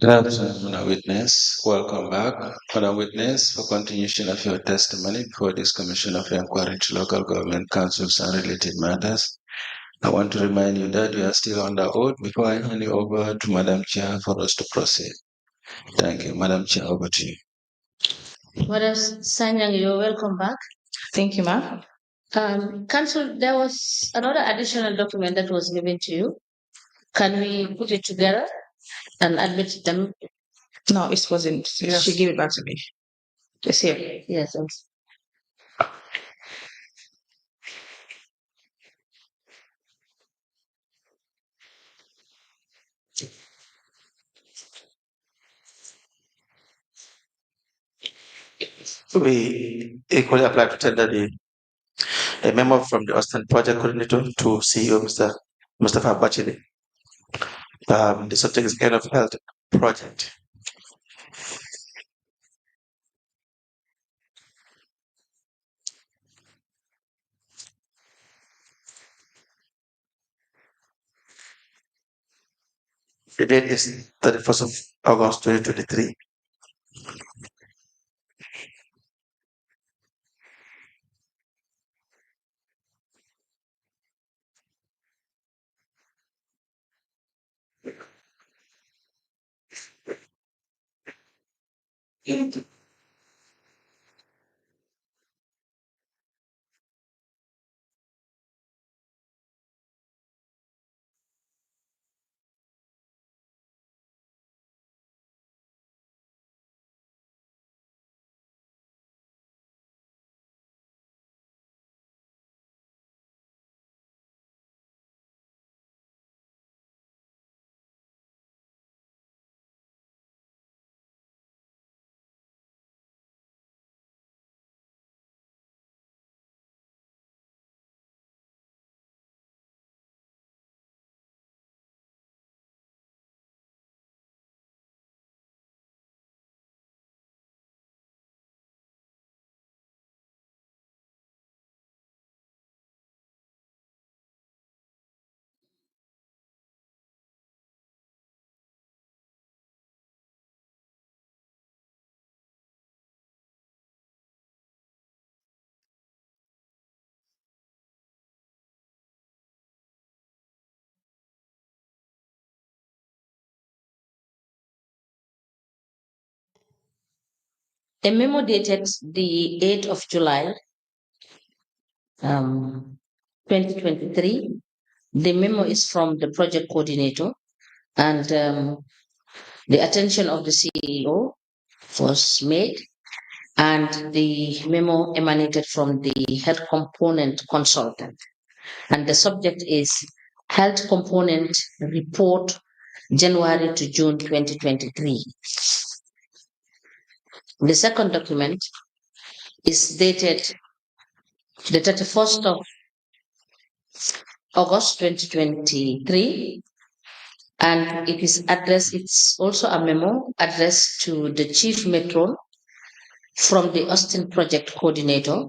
Good afternoon, Madam Witness. Welcome back, Madam Witness, for continuation of your testimony before this Commission of Inquiry into Local Government Councils and Related Matters. I want to remind you that you are still under oath before I hand you over to Madam Chair for us to proceed. Thank you. Madam Chair, over to you. Madam Sanyang, you're welcome back. Thank you, ma'am. Council, there was another additional document that was given to you. Can we put it together and admit them? No, it wasn't. Yes. She gave it back to me. It's here. Yes. Thanks. We equally apply to tender a memo from the Austin Project Coordinator to CEO Mr. Mustafa Bachili. The subject is End of Health Project. The date is 31st of August 2023. A memo dated the 8th of July, 2023. The memo is from the project coordinator, and the attention of the CEO was made, and the memo emanated from the health component consultant. And the subject is Health Component Report, January to June 2023. The second document is dated the 31st of August 2023, and it is addressed, it's also a memo addressed to the Chief Matron from the Austin Project Coordinator,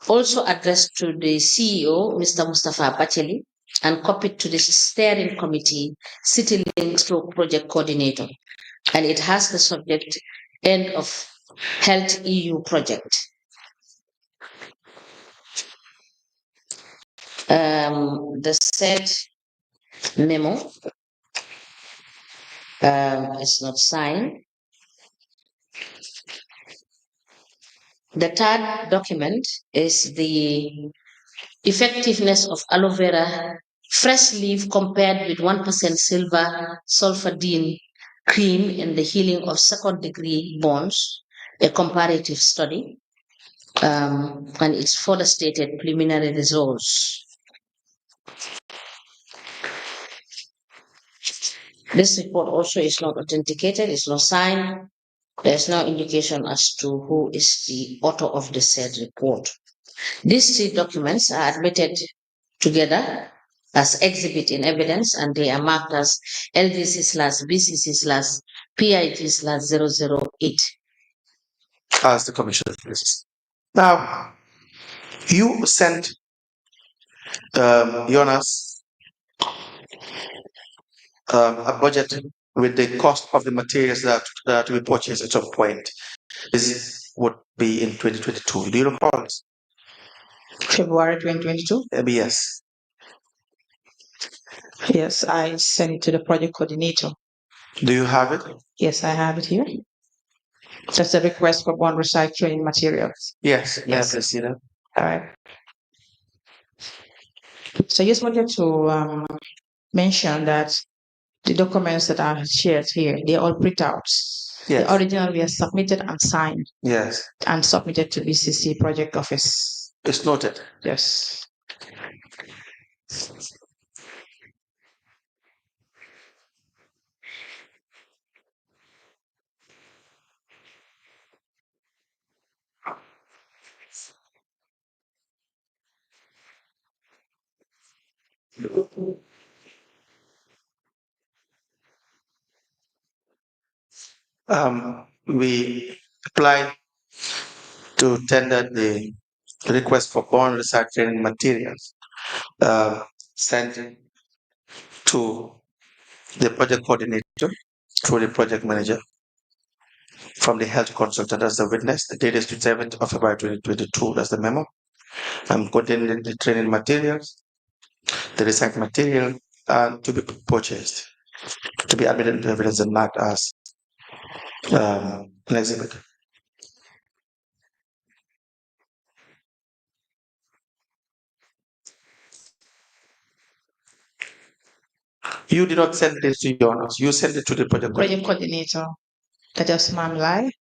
also addressed to the CEO, Mr. Mustafa Bacheli, and copied to the steering committee, City Link Stroke Project Coordinator. And it has the subject End of Health EU Project. The said memo is not signed. The third document is the effectiveness of aloe vera fresh leaf compared with 1% silver sulfadine cream in the healing of second-degree burns, a comparative study, and it's further stated preliminary results. This report also is not authenticated, it's not signed. There's no indication as to who is the author of the said report. These three documents are admitted together as exhibit in evidence, and they are marked as LVC/BCC/PIG/008. As the commission please. Now, you sent Jonas a budget with the cost of the materials that are to be purchased at some point. This would be in 2022. Do you recall this? February 2022? Yes. Yes, I sent it to the project coordinator. Do you have it? Yes, I have it here. That's a request for bond recycling materials. Yes. May I Yes. please see that? All right. So I just wanted to mention that the documents that are shared here, they're all printouts. Yes. The original were submitted and signed Yes. and submitted to BCC project office. It's noted. Yes. We applied to tender the request for bond recycling materials sent to the project coordinator through the project manager from the health consultant as the witness. The date is 7th of February 2022. That's the memo. Containing the training materials, the recycled material, to be purchased, to be admitted into evidence and marked as an exhibit. You did not send this to your house. You sent it to the project Coordinator. That is ma'am lie.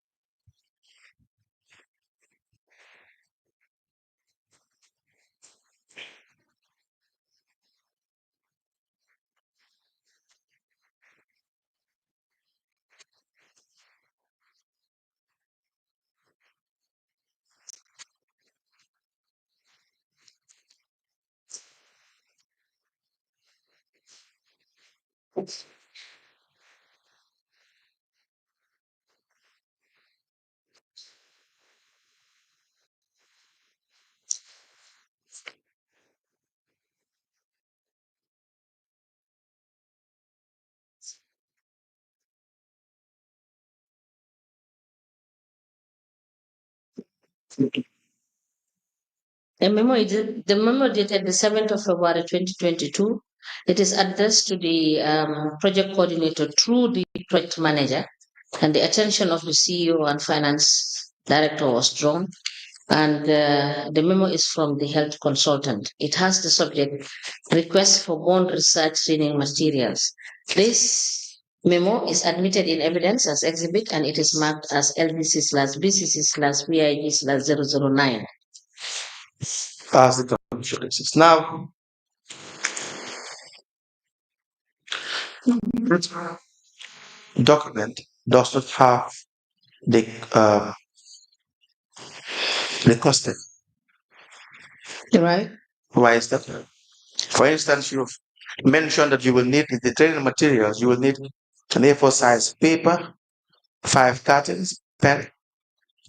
The memo dated the 7th of February 2022. It is addressed to the project coordinator through the project manager, and the attention of the CEO and finance director was drawn. And the memo is from the health consultant. It has the subject request for bond research training materials. This memo is admitted in evidence as exhibit, and it is marked as LBC/BCC/VIG/009. as the insurances. Now, this document does not have the costing. Right? Why is that? For instance, you've mentioned that you will need the training materials. You will need an A4 size paper, 5 cartons, pen,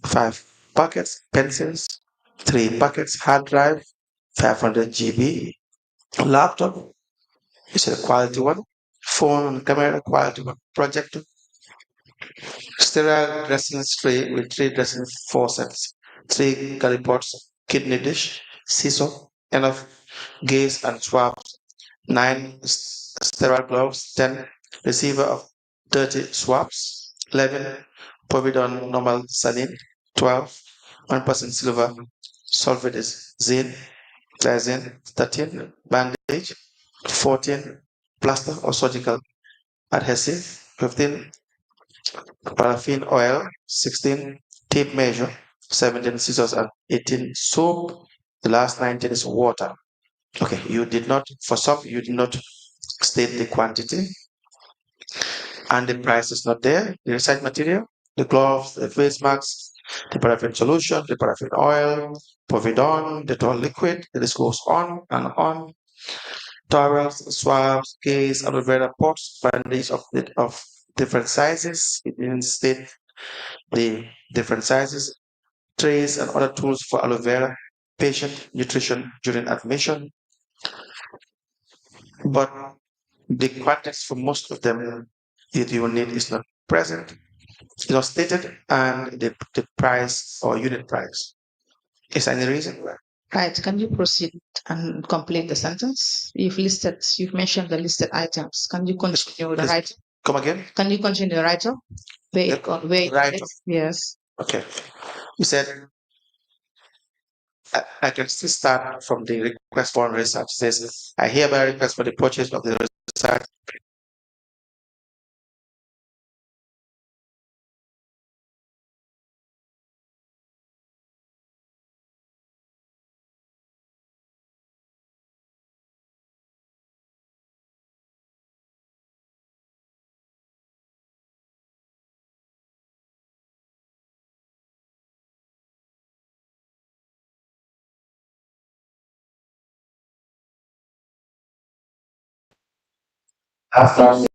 5 buckets, pencils, 3 buckets, hard drive, 500 GB, laptop. It's a quality one. Phone, camera, quality one. Projector, sterile dressing tray with 3 dressing faucets, 3 curry pots, kidney dish, scissor, enough gaze and swabs, 9 sterile gloves, 10 receiver of 30 swabs, 11 povidone normal saline, 12 1% silver sulfate zinc, glycine, 13 bandage, 14 plaster or surgical adhesive, 15 paraffin oil, 16 tape measure, 17 scissors, and 18 soap. The last 19 is water. Okay, you did not, for some, you did not state the quantity, and the price is not there. The recycled material, the gloves, the face masks, the paraffin solution, the paraffin oil, povidone, Dettol liquid, the list goes on and on. Towels, swabs, case, aloe vera pots, bandage of different sizes. It didn't state the different sizes, trays, and other tools for aloe vera patient nutrition during admission. But the quantities for most of them that you will need is not present, is not stated, and the price or unit price. Is there any reason why? Right. Can you proceed and complete the sentence? You've mentioned the listed items. Can you continue the writer? Come again? Can you continue the writer? Writer. Yes. Okay. You said I can still start from the request for research. It says I hereby request for the purchase of the research. After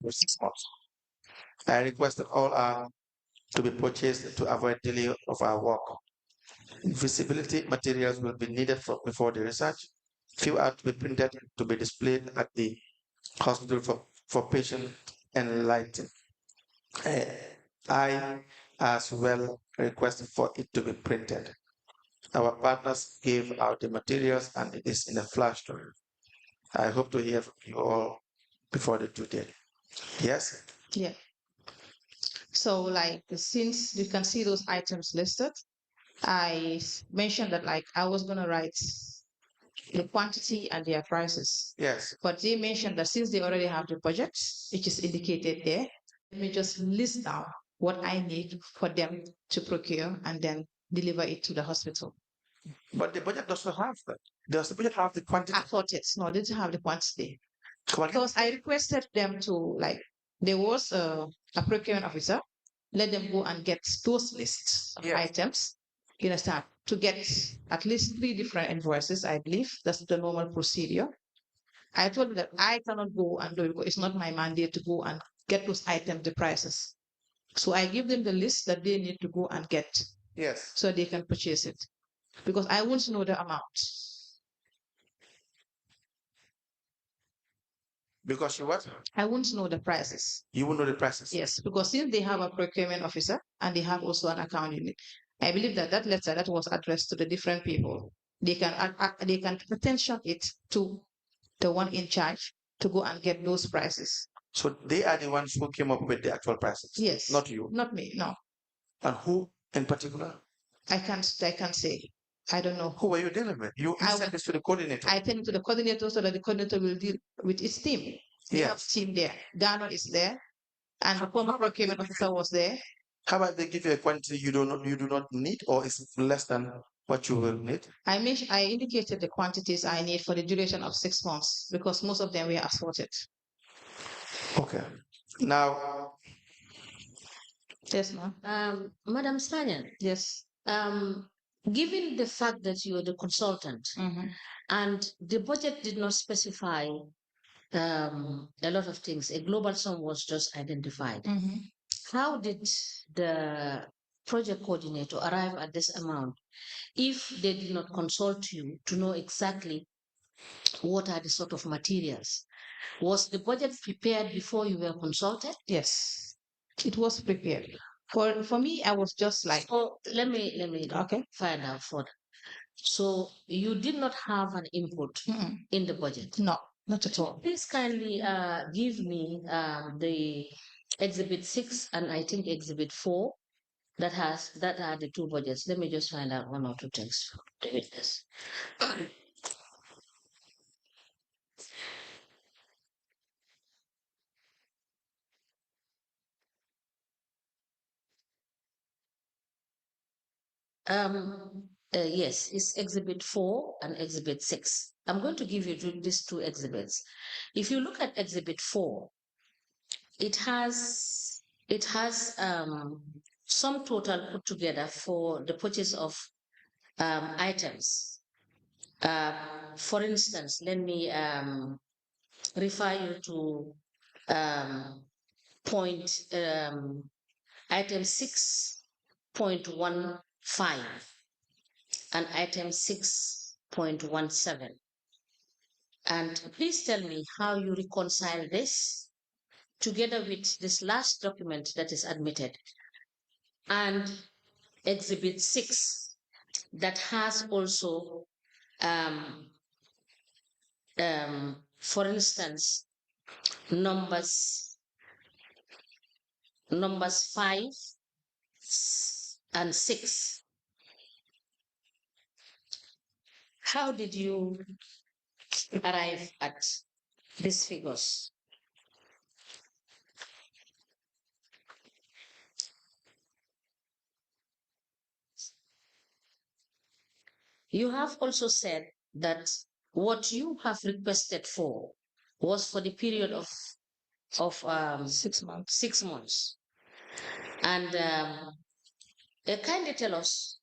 6 months. I request that all are to be purchased to avoid delay of our work. Visibility materials will be needed before the research. Few are to be printed to be displayed at the hospital for patient enlightenment. I as well requested for it to be printed. Our partners gave out the materials and it is in a flash drive. I hope to hear from you all before the due date. Yes? Yeah. So like since you can see those items listed, I mentioned that like I was gonna write the quantity and their prices. Yes. But they mentioned that since they already have the budget, which is indicated there, let me just list down what I need for them to procure and then deliver it to the hospital. But the budget does not have that. Does the budget have the quantity? I thought it's no, they didn't have the quantity. Come on. Because I requested them to like there was a procurement officer, let them go and get those lists of Yeah. items. You understand? To get at least 3 different invoices, I believe. That's the normal procedure. I told them that I cannot go and do it because it's not my mandate to go and get those items, the prices. So I give them the list that they need to go and get. Yes. So they can purchase it. Because I won't know the amount. Because you what? I won't know the prices. You won't know the prices. Yes, because since they have a procurement officer and they have also an account unit, I believe that that letter that was addressed to the different people, they can attention it to the one in charge to go and get those prices. So they are the ones who came up with the actual prices. Yes. Not you. Not me. No. And who in particular? I can't say. I don't know. Who were you dealing with? You sent this to the coordinator. I sent it to the coordinator so that the coordinator will deal with its team. They have Yes. team there. Ghana is there, and the former procurement officer was there. How about they give you a quantity you do not need, or is less than what you will need? I indicated the quantities I need for the duration of 6 months because most of them were assorted. Okay. Now, Yes, ma'am. Madam Spanyan, Yes. given the fact that you're the consultant and the budget did not specify a lot of things, a global sum was just identified. How did the project coordinator arrive at this amount if they did not consult you to know exactly what are the sort of materials? Was the budget prepared before you were consulted? Yes, it was prepared. For me, I was just like, So let me okay. find out further. So you did not have an input in the budget? No, not at all. Please kindly give me the exhibit 6 and I think exhibit 4 that are the two budgets. Let me just find out one or two things to witness. Yes, it's exhibit 4 and exhibit 6. I'm going to give you these two exhibits. If you look at exhibit 4, it has some total put together for the purchase of items. For instance, let me refer you to item 6.15. and item 6.17. And please tell me how you reconcile this together with this last document that is admitted and exhibit 6 that has also, for instance, numbers 5 and 6. How did you arrive at these figures? You have also said that what you have requested for was for the period of 6 months. 6 months. And kindly tell us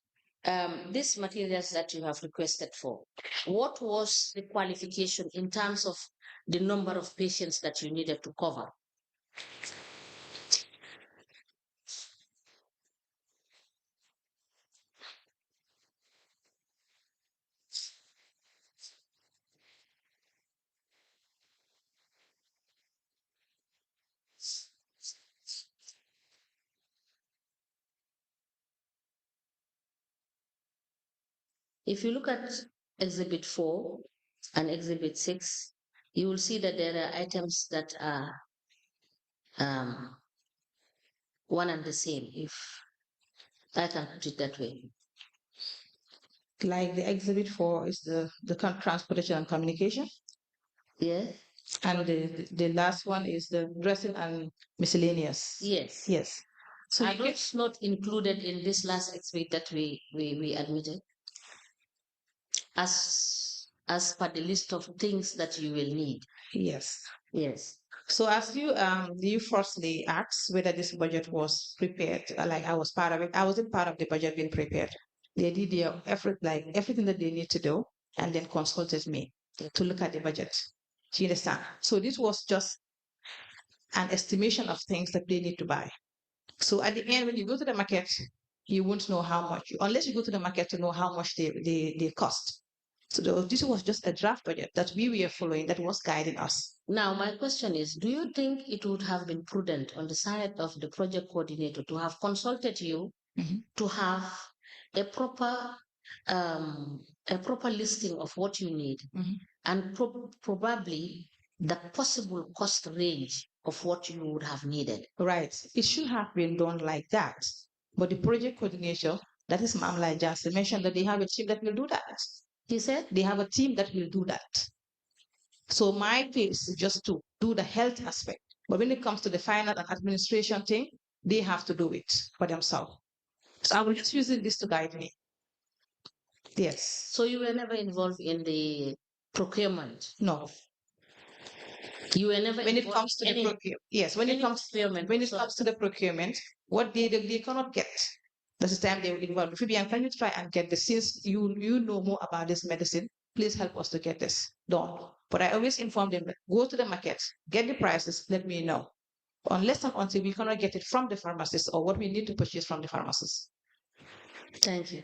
these materials that you have requested for, what was the qualification in terms of the number of patients that you needed to cover? If you look at exhibit 4 and exhibit 6, you will see that there are items that are one and the same, if I can put it that way. Like the exhibit 4 is the transportation and communication. Yes. And the last one is the dressing and miscellaneous. Yes. Yes. So are those not included in this last exhibit that we admitted as per the list of things that you will need? Yes. Yes. So as you firstly asked whether this budget was prepared, like I was part of it. I wasn't part of the budget being prepared. They did their effort, like everything that they need to do, and then consulted me to look at the budget. Do you understand? So this was just an estimation of things that they need to buy. So at the end, when you go to the market, you won't know how much, unless you go to the market to know how much they cost. So this was just a draft budget that we were following that was guiding us. Now, my question is, do you think it would have been prudent on the side of the project coordinator to have consulted you to have a proper listing of what you need and probably the possible cost range of what you would have needed? Right. It should have been done like that. But the project coordinator, that is Mamla Jansen, mentioned that they have a team that will do that. He said they have a team that will do that. So my piece is just to do the health aspect. But when it comes to the finance and administration thing, they have to do it for themselves. So I was just using this to guide me. Yes. So you were never involved in the procurement? No. You were never when it comes to the procurement. Yes, when it comes to the procurement, what they cannot get. That's the time they will involve. Fabian, can you try and get this? Since you know more about this medicine, please help us to get this done. But I always inform them that go to the market, get the prices, let me know. Unless and until we cannot get it from the pharmacist or what we need to purchase from the pharmacist. Thank you.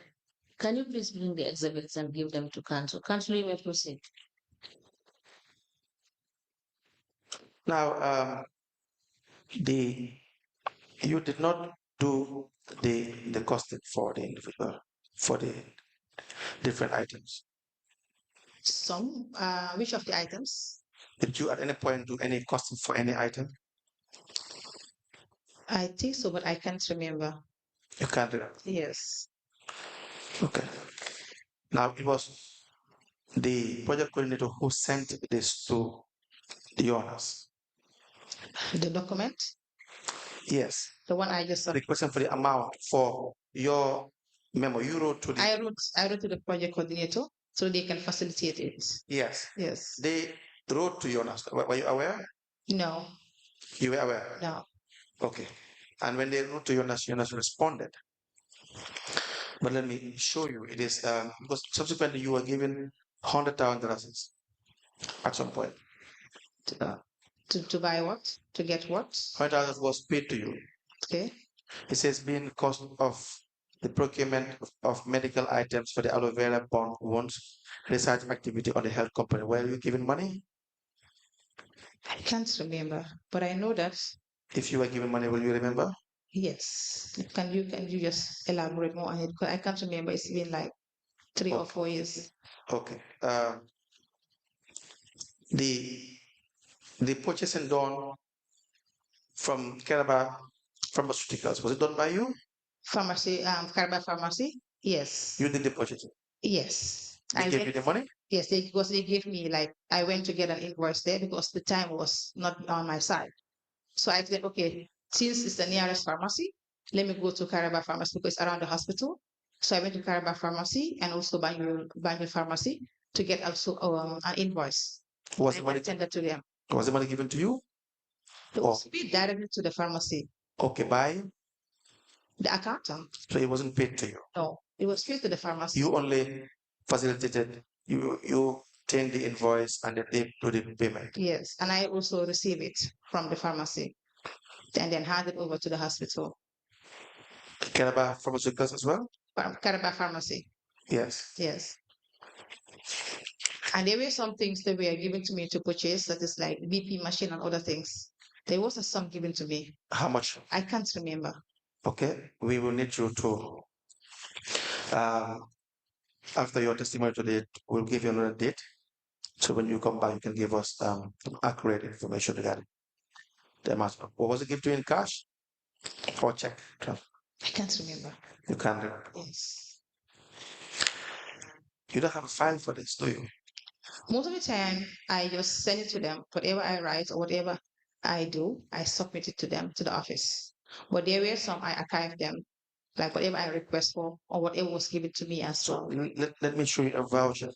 Can you please bring the exhibits and give them to council? Council, you may proceed. Now, you did not do the costing for the individual, for the different items. Some, which of the items? Did you at any point do any costing for any item? I think so, but I can't remember. You can't remember? Yes. Okay. Now, it was the project coordinator who sent this to the owners. The document? Yes. The one I just saw. The question for the amount for your memo, you wrote to the... I wrote to the project coordinator so they can facilitate it. Yes. Yes. They wrote to Jonas. Were you aware? No. You were aware? No. Okay. And when they wrote to Jonas, Jonas responded. But let me show you. It is because subsequently you were given $100,000 at some point. To buy what? To get what? $100,000 was paid to you. Okay. It says being cost of the procurement of medical items for the aloe vera bond wounds research activity on the health company. Were you given money? I can't remember, but I know that If you were given money, will you remember? yes. Can you just elaborate more on it? Because I can't remember. It's been like 3 or 4 years. Okay. The purchasing done from Keraba Pharmaceuticals, was it done by you? Pharmacy, Carba Pharmacy. Yes. You did the purchasing. Yes. They gave you the money? Yes, because they gave me like I went to get an invoice there because the time was not on my side. So I said, okay, since it's the nearest pharmacy, let me go to Caraba Pharmacy because it's around the hospital. So I went to Caraba Pharmacy and also Banjul Pharmacy to get also an invoice. Was the I money sent that to them. was the money given to you? It was paid directly to the pharmacy, Okay, by the accountant. so it wasn't paid to you. No, it was paid to the pharmacy. You only facilitated, you obtained the invoice and then they do the payment. Yes, and I also receive it from the pharmacy and then hand it over to the hospital. Keraba Pharmaceuticals as well? Caraba Pharmacy. Yes. Yes. And there were some things that were given to me to purchase, that is like BP machine and other things. There was a sum given to me. How much? I can't remember. Okay, we will need you to, after your testimony today, we'll give you another date. So when you come back, you can give us accurate information regarding the amount. What was it given to you in cash or check? I can't remember. You can't remember. Yes. You don't have a file for this, do you? Most of the time, I just send it to them. Whatever I write or whatever I do, I submit it to them, to the office. But there were some I archive them, like whatever I request for or whatever was given to me as So well. let me show you a voucher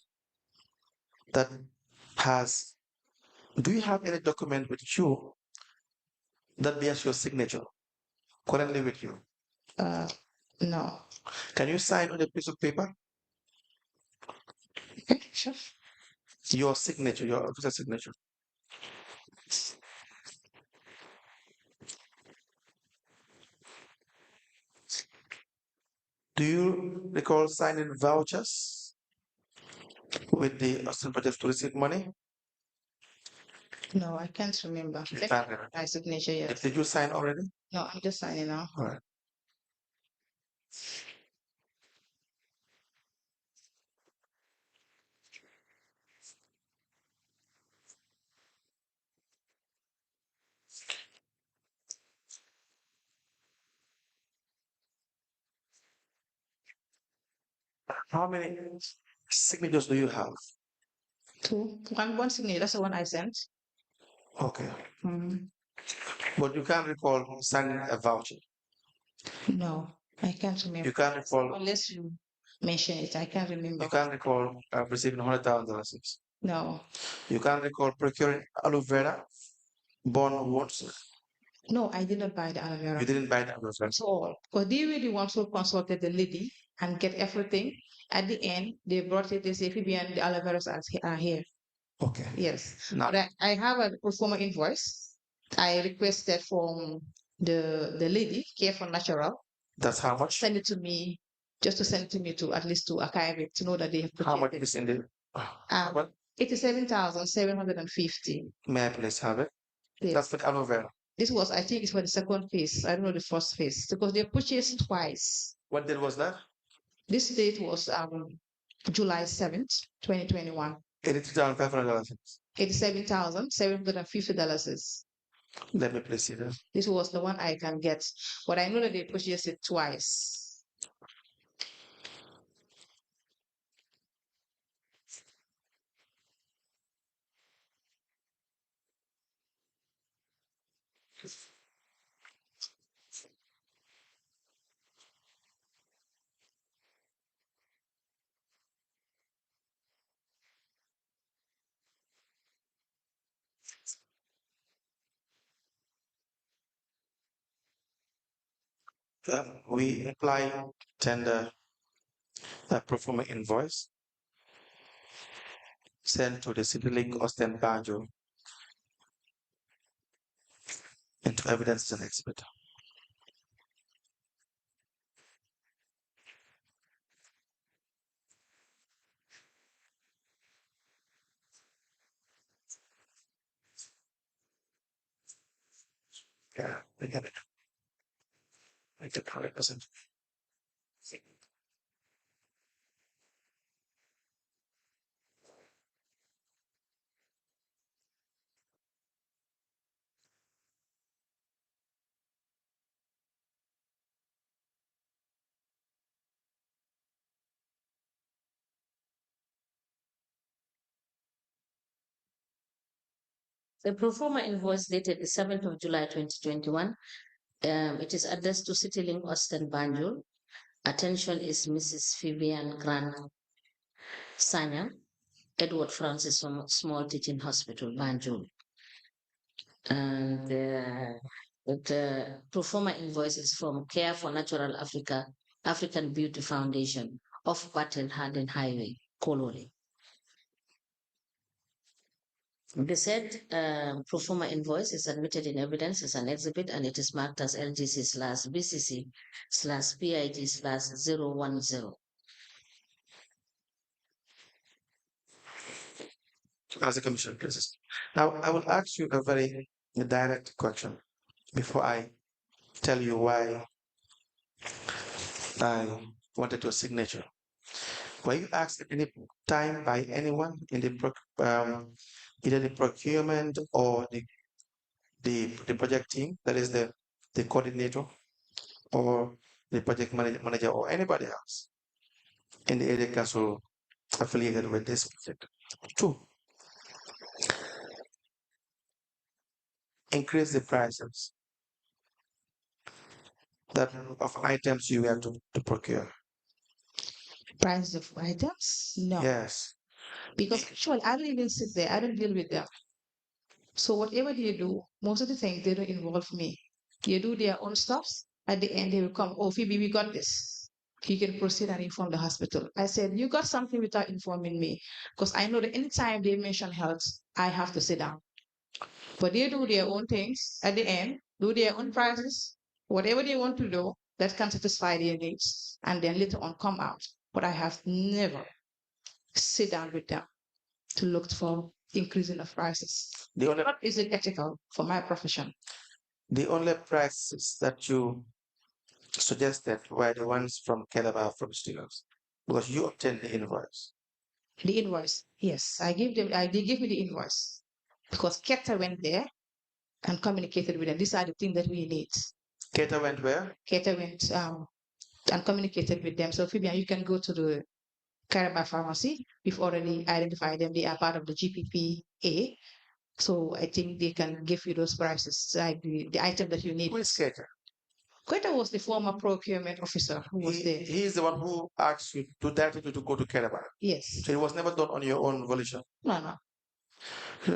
that has, do you have any document with you that bears your signature currently with you? No. Can you sign on a piece of paper? Okay, sure. Your signature, your officer signature. Do you recall signing vouchers with the Austin Project to receive money? No, I can't remember. You can't remember. My signature, yes. Did you sign already? No, I'm just signing now. All right. How many signatures do you have? Two. One signature. That's the one I sent. Okay. Mhm. But you can't recall signing a voucher. No, I can't remember. You can't recall. Unless you mention it, I can't remember. You can't recall receiving $100,000. No, You can't recall procuring aloe vera bond wounds. no, I did not buy the aloe vera You didn't buy the aloe vera. at all. Because they were the ones who consulted the lady and get everything. At the end, they brought it. They say, Phoebe, the aloe veras are here. Okay. Yes. Now, But I have a performer invoice. I requested from the lady, Care for Natural, that's how much? send it to me, just to send it to me to at least to archive it to know that they have How much purchased is in the? it. Well, 87,750. may I please have it? Yes. That's the aloe vera. This was, I think, it's for the second phase. I don't know the first phase because they purchased twice. What date was that? This date was July 7th, 2021. $83,500. $87,750. Let me please see that. This was the one I can get, but I know that they purchased it twice. We apply tender performer invoice sent to the City Link Austin Banjo into evidence as an exhibit. Yeah, I get it. I get 100%. The pro forma invoice dated the 7th of July 2021. It is addressed to CityLink Austin Banjul. Attention is Mrs. Vivian Grant Sanya, Edward Francis from Small Teaching Hospital, Banjul. And the pro forma invoice is from Care for Natural Africa, African Beauty Foundation of Battle Harden Highway, Kololi. The said pro forma invoice is admitted in evidence as an exhibit and it is marked as LGC/BCC/PIG/010. As a commission places. Now, I will ask you a very direct question before I tell you why I wanted your signature. Were you asked at any time by anyone in the either the procurement or the project team, that is the coordinator or the project manager or anybody else in the area council affiliated with this project to increase the prices that of items you have to procure? Price of items? No. Yes. Because actually, I don't even sit there. I don't deal with them. So whatever they do, most of the things they don't involve me. They do their own stuffs. At the end, they will come. Oh, Phoebe, we got this. You can proceed and inform the hospital. I said, you got something without informing me, because I know that anytime they mention health, I have to sit down. But they do their own things at the end, do their own prices, whatever they want to do that can satisfy their needs, and then later on come out. But I have never sit down with them to look for increasing of prices. The only What is it ethical for my profession? the only prices that you suggested were the ones from Calabar from students because you obtained the invoice. The invoice, yes, I give them. They give me the invoice because Keta went there and communicated with them. These are the things that we need. Keta went where? Keta went and communicated with them. So Fabian, you can go to the Caraba pharmacy. We've already identified them. They are part of the GPPA. So I think they can give you those prices, like the item that you need. Who is Keta? Keta was the former procurement officer who was there. He is the one who asked you to directly to go to Calabar. Yes. So it was never done on your own volition. No, no.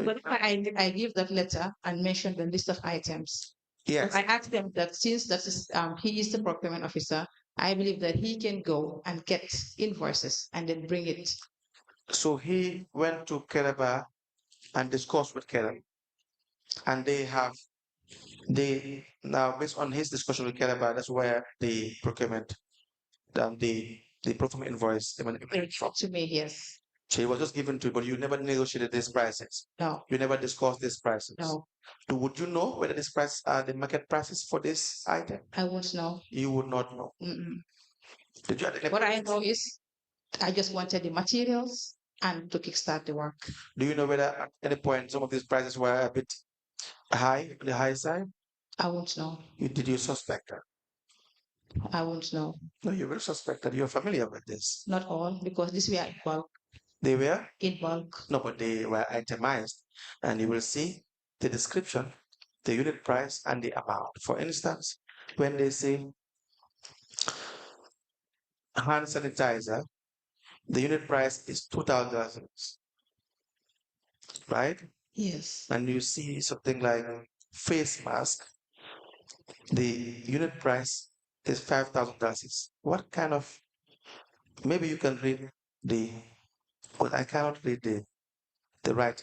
But I give that letter and mention the list of items. Yes. I asked them that since that is he is the procurement officer, I believe that he can go and get invoices and then bring it. So he went to Calabar and discussed with Calabar, and they now based on his discussion with Calabar, that's where the procurement, the procurement invoice emanated from. To me, yes. So it was just given to you, but you never negotiated these prices. No. You never discussed these prices. No. Would you know whether these prices are the market prices for this item? I won't know. You would not know. Mm-mm. Did you? What I know is I just wanted the materials and to kickstart the work. Do you know whether at any point some of these prices were a bit high, on the high side? I won't know. Did you suspect that? I won't know. No, you will suspect that. You're familiar with this. Not all, because this were in bulk. They were? In bulk. No, but they were itemized. And you will see the description, the unit price, and the amount. For instance, when they say hand sanitizer, the unit price is $2,000, right? Yes. And you see something like face mask, the unit price is $5,000. What kind of, maybe you can read but I cannot read the right.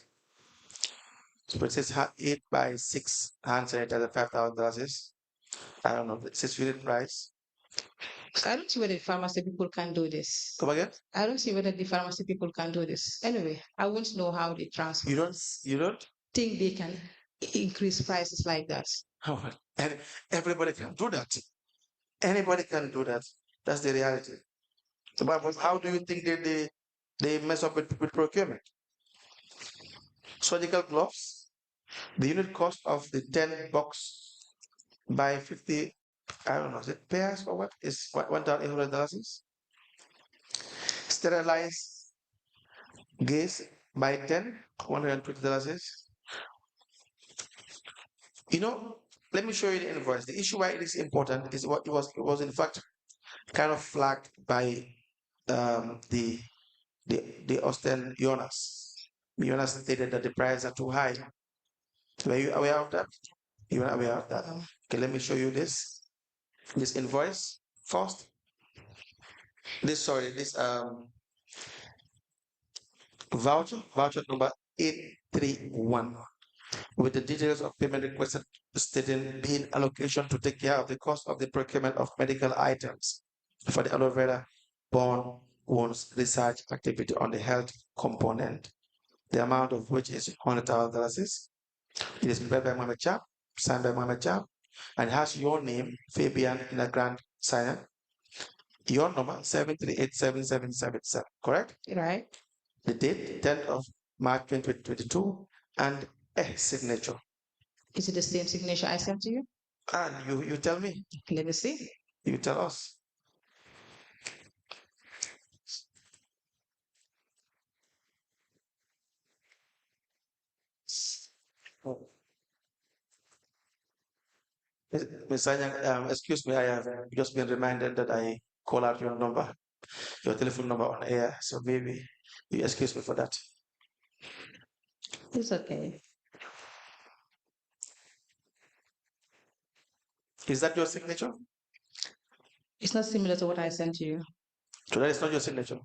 So it says 8x6 hand sanitizer, $5,000. I don't know, it says unit price. I don't see whether the pharmacy people can do this. Come again? I don't see whether the pharmacy people can do this. Anyway, I won't know how they transfer. You don't think they can increase prices like that. And everybody can do that. Anybody can do that. That's the reality. But how do you think they mess up with procurement? Surgical gloves, the unit cost of the 10 box by 50, I don't know, is it pairs or what? Is $1,800. Sterilize gas by 10, $120. You know, let me show you the invoice. The issue why it is important is what it was in fact kind of flagged by the Austin Jonas. Jonas stated that the prices are too high. Were you aware of that? You were aware of that? Okay, let me show you this invoice first. This voucher number 831 with the details of payment requested stating being allocation to take care of the cost of the procurement of medical items for the aloe vera born wounds research activity on the health component, the amount of which is $100,000. It is prepared by Mama Chap, signed by Mama Chap, and has your name, Fabian, in a grand signer. Your number 7387777, correct? Right. The date, 10th of March 2022, and a signature. Is it the same signature I sent to you? And you tell me. Let me see. You tell us. Ms. Anyang, excuse me, I have just been reminded that I call out your number, your telephone number on air, so maybe you excuse me for that. It's okay. Is that your signature? It's not similar to what I sent to you. So that is not your signature.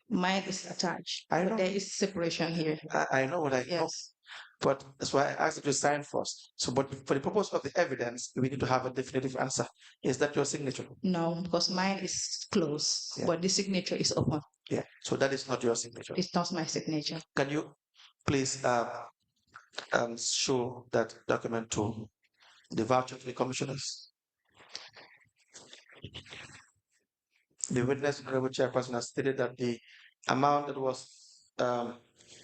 Mine is attached. I know. But there is separation here. I know what I know. Yes. But that's why I asked you to sign first. So, but for the purpose of the evidence, we need to have a definitive answer. Is that your signature? No, because mine is closed, Yeah. but the signature is open. Yeah. So that is not your signature. It's not my signature. Can you please show that document to the voucher to the commissioners? The witness, honorable chairperson, has stated that the amount that was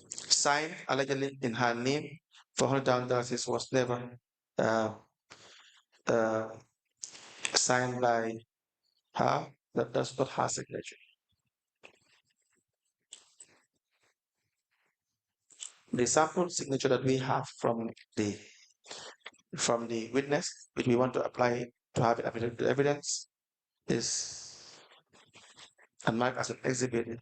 signed allegedly in her name for $100,000 was never signed by her. That's not her signature. The sample signature that we have from the witness, which we want to apply to have it evidence, is and marked as an exhibit.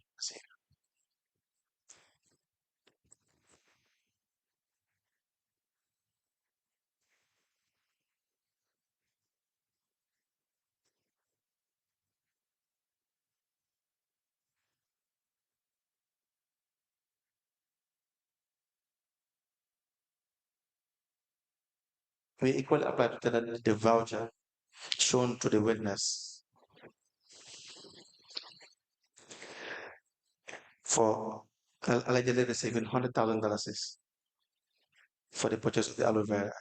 We equally apply to the voucher shown to the witness for allegedly receiving $100,000 for the purchase of the aloe vera.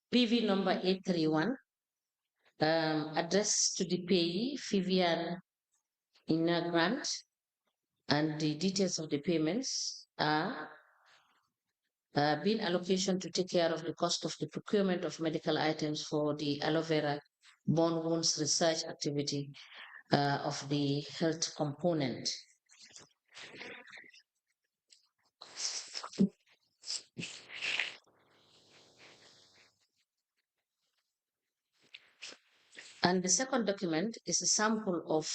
PV number 831, addressed to the payee, Vivian Inner Grant, and the details of the payments are bin allocation to take care of the cost of the procurement of medical items for the aloe vera bone wounds research activity of the health component. And the second document is a sample of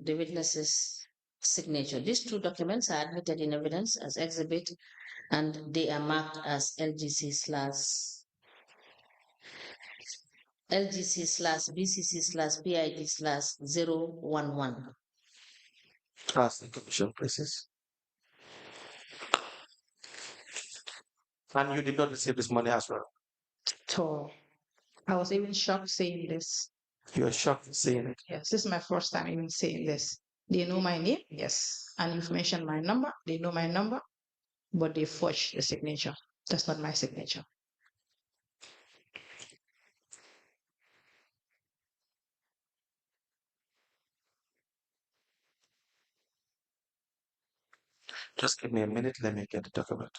the witness's signature. These two documents are admitted in evidence as exhibit, and they are marked as LGC/BCC/PID/011. Ask the commission, please. And you did not receive this money as well. So I was even shocked saying this. You are shocked seeing it. Yes, this is my first time even saying this. They know my name, yes. And you've mentioned my number. They know my number, but they forged the signature. That's not my signature. Just give me a minute. Let me get the document.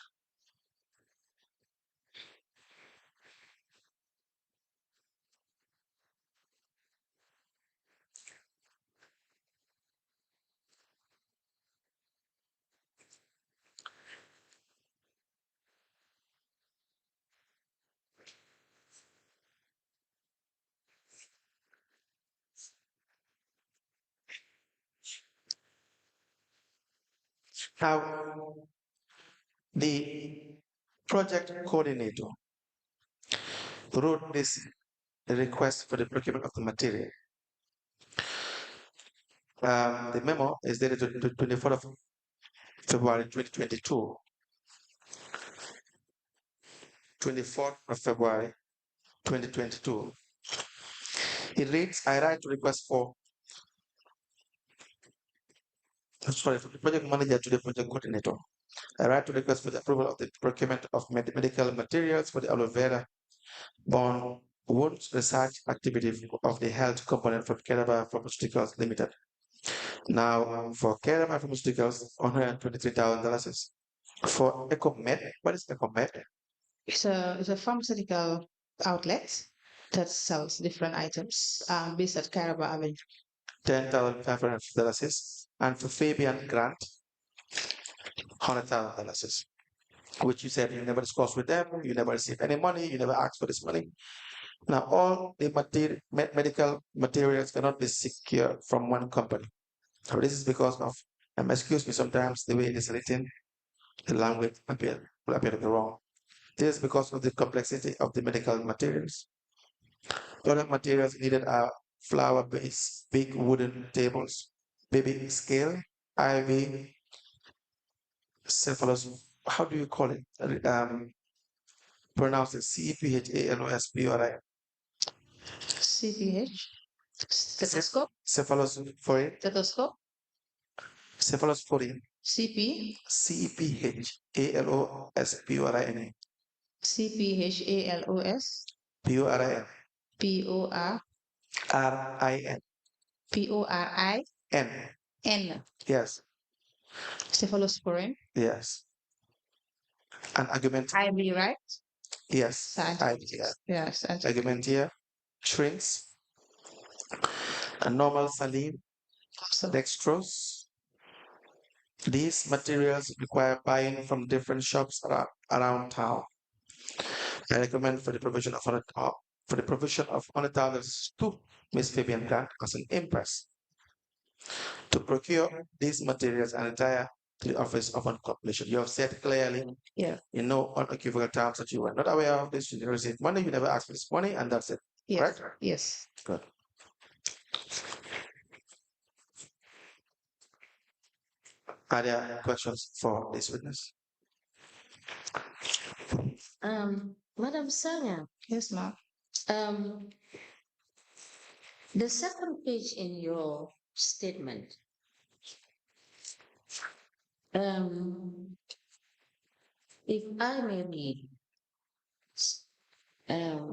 Now, the project coordinator wrote this request for the procurement of the material. The memo is dated to 24th of February 2022. 24th of February 2022. It reads, I write to request for, sorry, from the project manager to the project coordinator. I write to request for the approval of the procurement of medical materials for the aloe vera bone wounds research activity of the health component from Keraba Pharmaceuticals Limited. Now, for Keraba Pharmaceuticals, $123,000. For EcoMed, what is EcoMed? It's a pharmaceutical outlet that sells different items based at Caraba Avenue. $10,500. And for Fabian Grant, $100,000. Which you said you never discussed with them, you never received any money, you never asked for this money. Now, all the medical materials cannot be secured from one company. So this is because of, excuse me, sometimes the way it is written, the language will appear to be wrong. This is because of the complexity of the medical materials. Other materials needed are flower-based, big wooden tables, baby scale, IV, cephalus, how do you call it? Pronounce it CPHALOSPURI. CPH? Stethoscope? Cephalosporin. Stethoscope? Cephalosporin. CP? CPHALOSPURIN. CPHALOS? PURIN. POR? RIN. PORI? N. N. Yes. Cephalosporin? Yes. An argument. IV, right? Yes. Yeah. Yes. Argument here. Shrinks. A normal saline. Dextrose. These materials require buying from different shops around town. I recommend for the provision of $100,000 to Ms. Fabian Grant as an impress to procure these materials and retire to the office upon completion. You have said clearly, in no unequivocal terms, that you were not aware of this, you didn't receive money, you never asked for this money, and that's it. Yes. Correct? Yes. Good. Are there questions for this witness? Madam Sanya. Yes, ma'am. The second page in your statement, if I may read,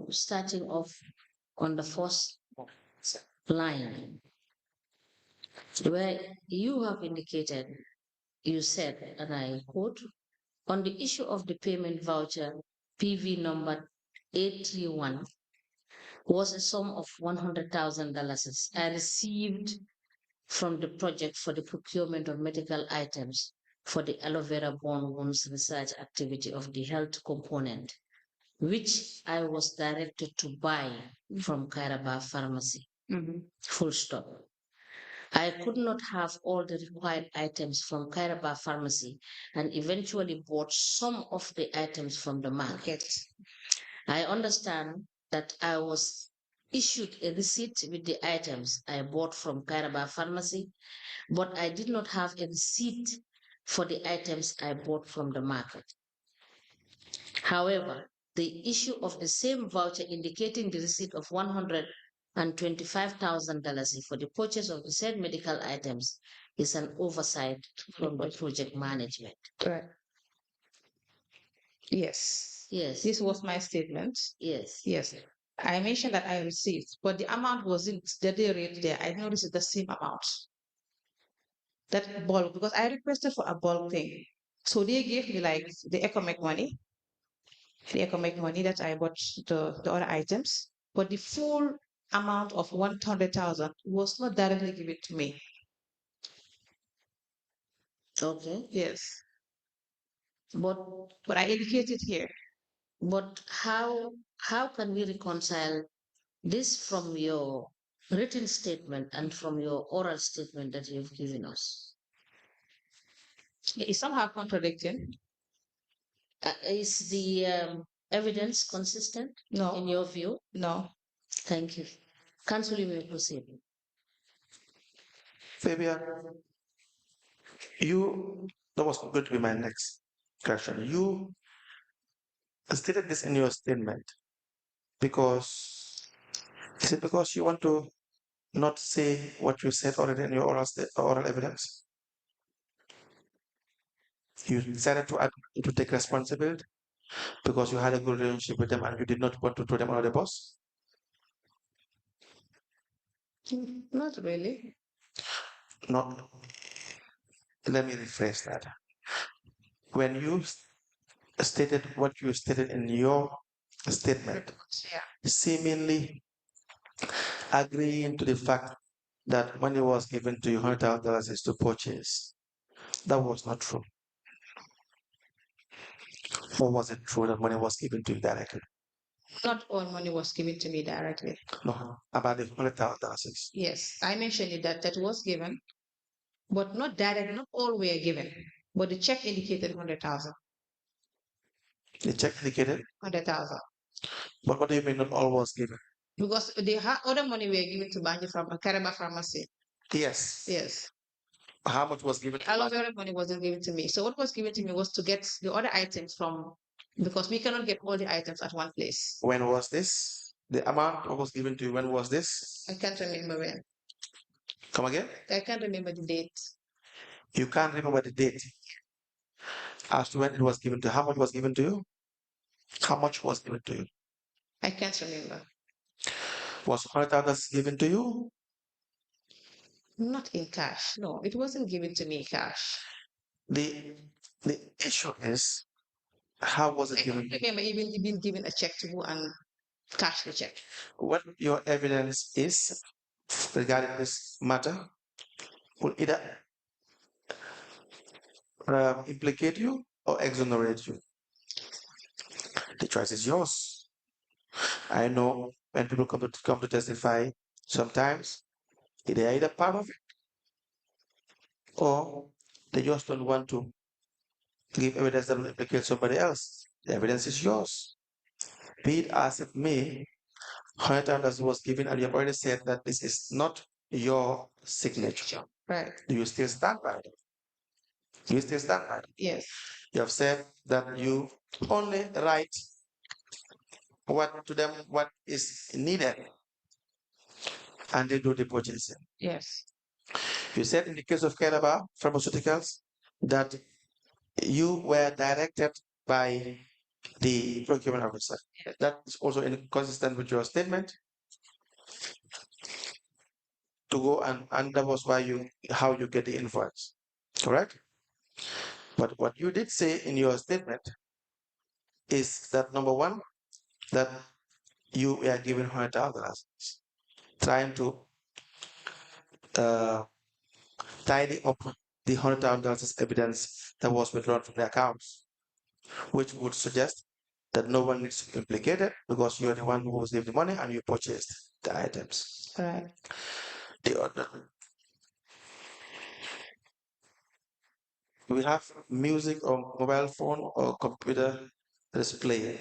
starting off on the first line, where you have indicated, you said, and I quote, On the issue of the payment voucher, PV number 831 was a sum of $100,000 I received from the project for the procurement of medical items for the aloe vera born wounds research activity of the health component, which I was directed to buy from Kairaba Pharmacy. Full stop. I could not have all the required items from Kairaba Pharmacy and eventually bought some of the items from the market. I understand that I was issued a receipt with the items I bought from Kairaba Pharmacy, but I did not have a receipt for the items I bought from the market. However, the issue of the same voucher indicating the receipt of $125,000 for the purchase of the said medical items is an oversight from the project management. Right. Yes. Yes. This was my statement. Yes. Yes. I mentioned that I received, but the amount wasn't the day rate there. I noticed it's the same amount. That bulk, because I requested for a bulk thing. So they gave me like the economic money, that I bought the other items, but the full amount of 100,000 was not directly given to me. Okay. Yes. But I indicated here. But how can we reconcile this from your written statement and from your oral statement that you've given us? It's somehow contradicting. Is the evidence consistent No. in your view? No. Thank you. Council, you may proceed. Fabian, that was going to be my next question. You stated this in your statement because, is it because you want to not say what you said already in your oral evidence? You decided to take responsibility because you had a good relationship with them and you did not want to throw them under the bus? Not really. Not. Let me rephrase that. When you stated what you stated in your statement, seemingly agreeing to the fact that money was given to you, $100,000 to purchase, that was not true. Or was it true that money was given to you directly? Not all money was given to me directly. No, about the $100,000. Yes, I mentioned it that was given, but not direct. Not all were given, but the check indicated 100,000. The check indicated 100,000. But what do you mean not all was given? Because the other money were given to Banji from Karaba Pharmacy. Yes. Yes. How much was given? A lot of money wasn't given to me. So what was given to me was to get the other items from, because we cannot get all the items at one place. When was this? The amount was given to you, when was this? I can't remember when. Come again? I can't remember the date. You can't remember the date as to when it was given to you. How much was given to you? How much was given to you? I can't remember. Was $100,000 given to you? Not in cash. No, it wasn't given to me cash. The issue is, how was it given? I remember even given a check to go and cash the check. What your evidence is regarding this matter will either implicate you or exonerate you. The choice is yours. I know when people come to testify, sometimes they are either part of it or they just don't want to give evidence that will implicate somebody else. The evidence is yours. Be it as it may, $100,000 was given, and you have already said that this is not your signature. Right. Do you still stand by it? Do you still stand by it? Yes. You have said that you only write what is needed, and they do the purchasing. Yes. You said in the case of Keraba Pharmaceuticals that you were directed by the procurement officer. Yes. That is also inconsistent with your statement to go and that was how you get the invoice. Correct? But what you did say in your statement is that number one, that you were given $100,000, trying to tidy up the $100,000 evidence that was withdrawn from the accounts, which would suggest that no one needs to be implicated because you're the one who received the money and you purchased the items. Right. The other, we have music or mobile phone or computer display.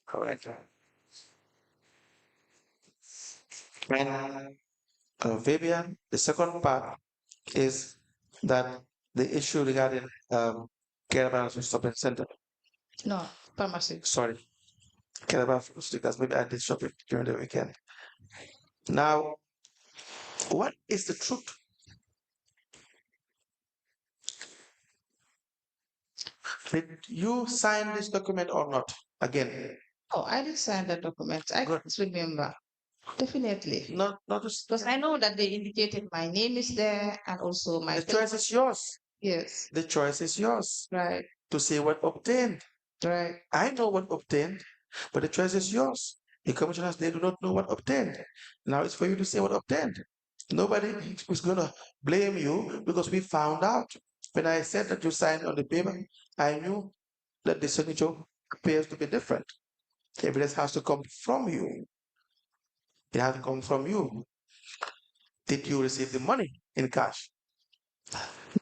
Correct. And Vivian, the second part is that the issue regarding caravan shopping center. No, pharmacy. Sorry, caravan stickers. Maybe I did shopping during the weekend. Now, what is the truth? Did you sign this document or not? Again. Oh, I did sign that document. I Good. can't remember. Definitely. Not just Because I know that they indicated my name is there and also my the choice is yours. Yes. The choice is yours. Right. To say what obtained. Right. I know what obtained, but the choice is yours. The commissioners, they do not know what obtained. Now it's for you to say what obtained. Nobody is going to blame you because we found out. When I said that you signed on the paper, I knew that the signature appears to be different. Evidence has to come from you. It has to come from you. Did you receive the money in cash?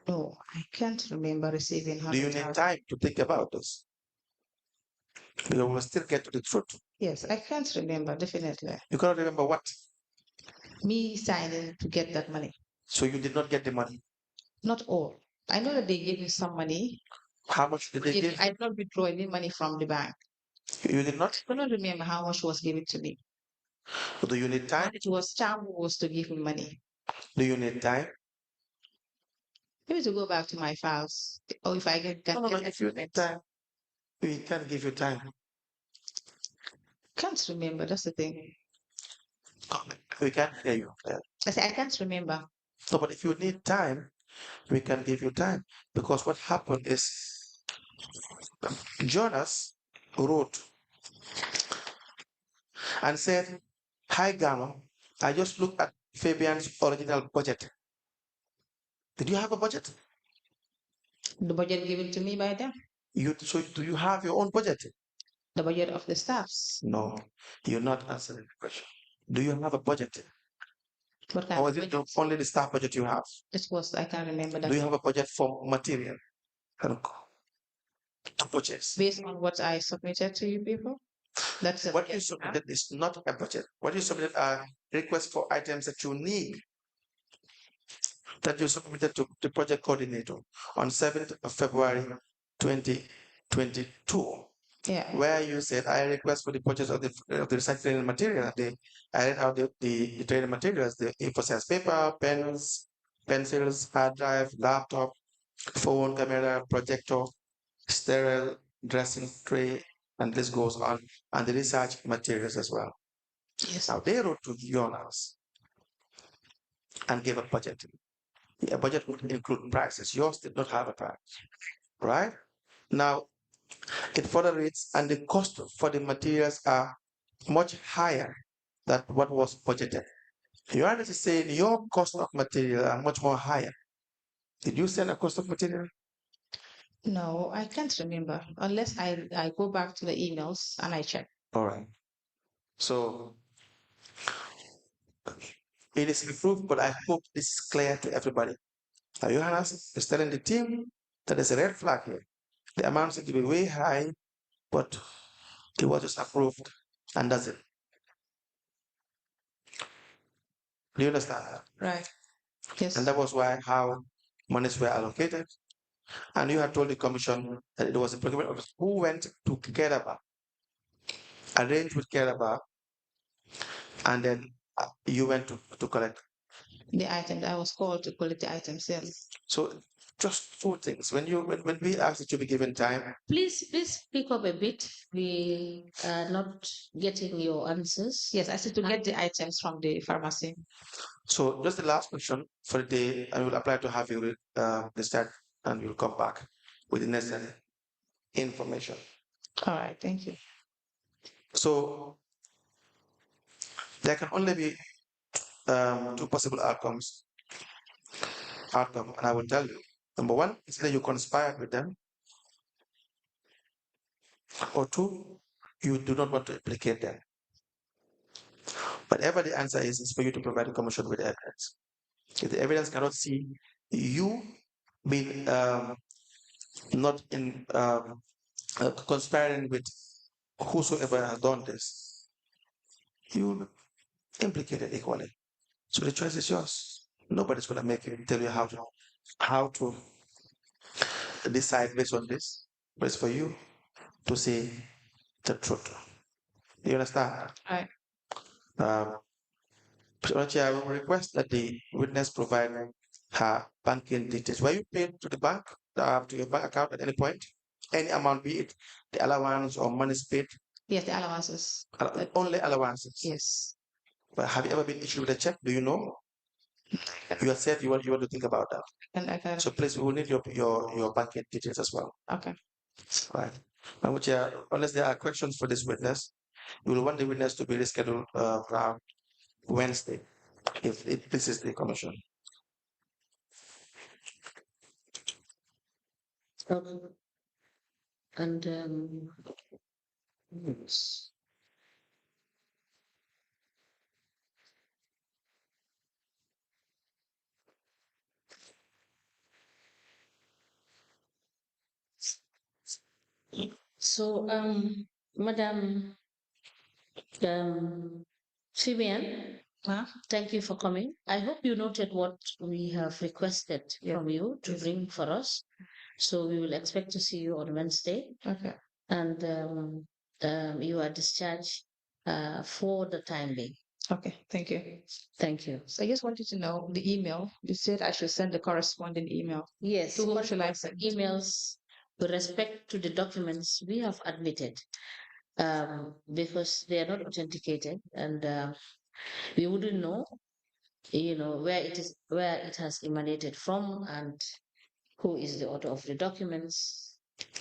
No, I can't remember receiving Do you need time to think about this? You will still get to the truth. Yes, I can't remember, definitely. You cannot remember what? Me signing to get that money. So you did not get the money? Not all. I know that they gave me some money. How much did they give? I did not withdraw any money from the bank. You did not? I cannot remember how much was given to me. Do you need time? It was Cham who was to give me money. Do you need time? Maybe to go back to my files. Or if I get No, if you need time, we can give you time. Can't remember, that's the thing. We can hear you. I say I can't remember. No, but if you need time, we can give you time. Because what happened is Jonas wrote and said, "Hi Gamma, I just looked at Fabian's original budget. Did you have a budget? The budget given to me by them? So do you have your own budget? The budget of the staffs? No, you're not answering the question. Do you have a budget? What kind Or of is it budget? only the staff budget you have? It was, I can't remember that. Do you have a budget for material to purchase? Based on what I submitted to you people? That's what you submitted is not a budget. What you submitted are requests for items that you need, that you submitted to the project coordinator on 7th of February 2022. Yeah. Where you said, I request for the purchase of the recycling material. I read out the training materials, the A4 paper, pens, pencils, hard drive, laptop, phone, camera, projector, sterile, dressing tray, and this goes on, and the research materials as well. Yes. Now they wrote to Jonas and gave a budget. A budget would include prices. Yours did not have a price, right? Now, it further reads, and the cost for the materials are much higher than what was budgeted. You are saying your cost of material are much more higher. Did you send a cost of material? No, I can't remember unless I go back to the emails and I check. All right. So it is improved, but I hope this is clear to everybody. Now, Johannes is telling the team that there's a red flag here. The amount seems to be way high, but it was just approved, and that's it. Do you understand that? Right. Yes. And that was why how monies were allocated. And you had told the commission that it was a procurement officer who went to Keraba, arranged with Keraba, and then you went to collect The items, I was called to collect the items, yes. So Just two things. When we ask that you be given time, Please speak up a bit. We are not getting your answers. Yes, I said to get the items from the pharmacy. so just the last question for the day, I will apply to have you the start, and you'll come back with the necessary information. All right, thank you. So there can only be two possible outcomes. And I will tell you. Number one is that you conspired with them, or two, you do not want to implicate them. Whatever the answer is for you to provide the commission with evidence. If the evidence cannot see you being not in conspiring with whosoever has done this, you will be implicated equally. So the choice is yours. Nobody's going to make you tell you how to decide based on this, but it's for you to say the truth. Do you understand? Right. Mr. Chair, I will request that the witness provide her banking details. Were you paid to the bank, to your bank account at any point? Any amount, be it the allowance or money paid? Yes, the allowances. Only allowances. Yes. But have you ever been issued with a check? Do you know? You have said you want to think about that. And I can. So please, we will need your banking details as well. Okay. Right. Madam Chair, unless there are questions for this witness, we will want the witness to be rescheduled around Wednesday, if this is the commission. Okay. And yes. So, Madam Fabian, thank you for coming. I hope you noted what we have requested from you to bring for us. So we will expect to see you on Wednesday. Okay. And you are discharged for the time being. Okay, thank you. Thank you. So I just wanted to know the email. You said I should send the corresponding email. Yes, To whom should I send? emails with respect to the documents we have admitted, because they are not authenticated, and we wouldn't know, where it has emanated from, and who is the author of the documents.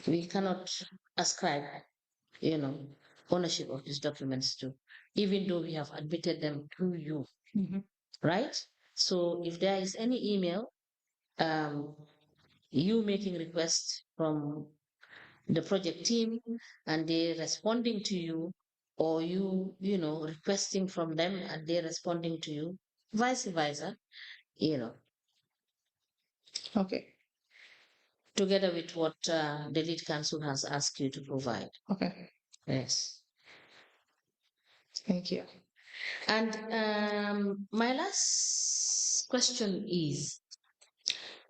We cannot ascribe, ownership of these documents to, even though we have admitted them to you, right? So if there is any email, you making requests from the project team and they responding to you, or you requesting from them and they responding to you, vice versa, Okay. together with what the lead counsel has asked you to provide. Okay. Yes. Thank you. And my last question is,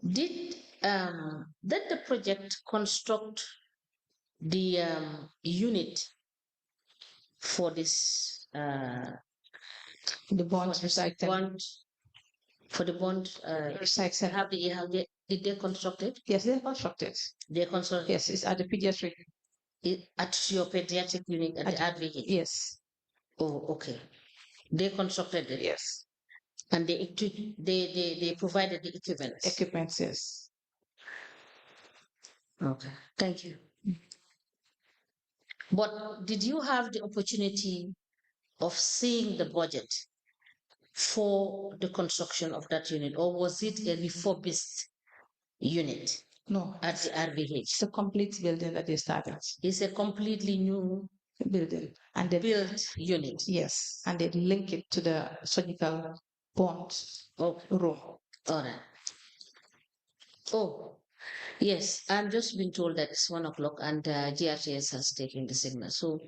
did the project construct the unit for this The bond recycling. bond, for the bond Recycling. did they construct it? Yes, they're constructed. They constructed. Yes, it's at the pediatric. At your pediatric unit at the RVH? Yes. Oh, okay. They constructed it. Yes. And they provided the equipment. Equipment, yes. Okay, thank you. But did you have the opportunity of seeing the budget for the construction of that unit, or was it a refurbished unit? No, At the RVH. It's a complete building that they started. It's a completely new building, and they built unit. Yes, and they link it to the surgical bond room. All right. Oh, yes. I'm just being told that it's 1 o'clock and GRTS has taken the signal. So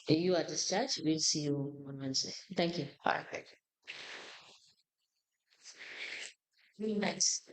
you are discharged. We'll see you on Wednesday. Thank you. All right, thank you. Next.